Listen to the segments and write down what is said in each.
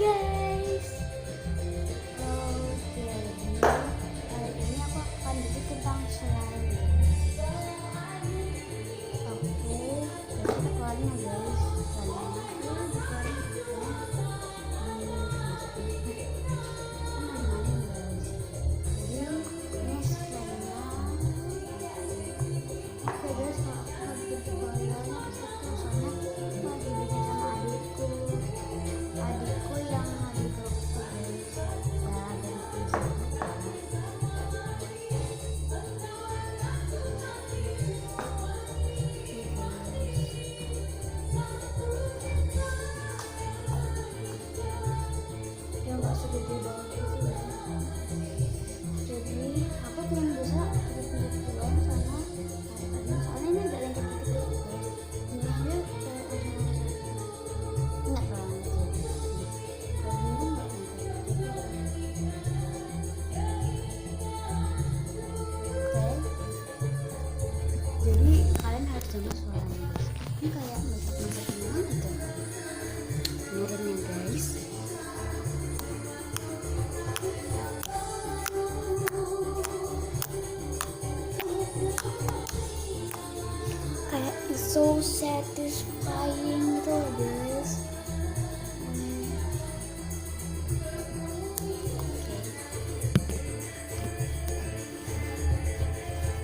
guys. Oke, kali ini aku akan bikin tentang slime. Oke, jadi keluarnya guys. Segede banget itu ya. Jadi aku cuma bisa titik-titik doang sama kadang soalnya ini agak lengket dikit guys. Ini aja kayak ada nggak terlalu lengket. Kalau ini nggak lengket. Oke. Jadi kalian harus dengar suaranya. Ini kayak masak-masak gimana gitu. Dengerin ya guys. Kayak so satisfying gitu guys.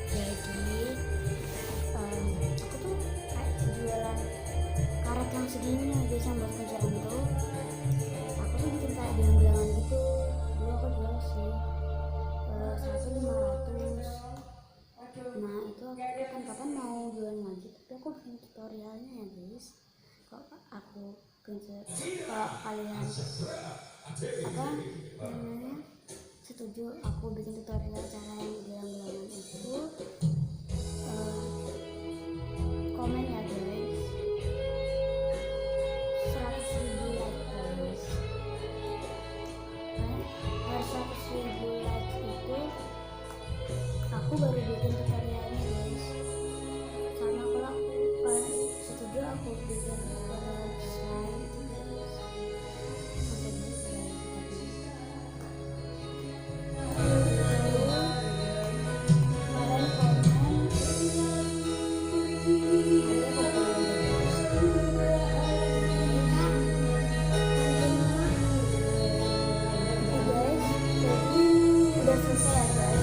Jadi aku tuh kayak jualan karet yang segini guys, yang buat kejaran tuh aku tuh bikin kayak bilang-bilangan gitu. Dulu aku jual sih 1.500. Nah itu aku kapan-kapan mau jualan lagi, tapi aku bikin tutorialnya ya guys. Kalau aku kalau kalian apa namanya setuju aku bikin tutorial cara yang bilang-bilangan itu, komen ya guys. 100.000 like guys. Harus 100.000 like itu aku baru bikin tutorialnya guys. Sama kalau aku setuju aku bikin tutorial slime itu guys. Sampai gitu guys. Kalian komen udah selesai ya guys.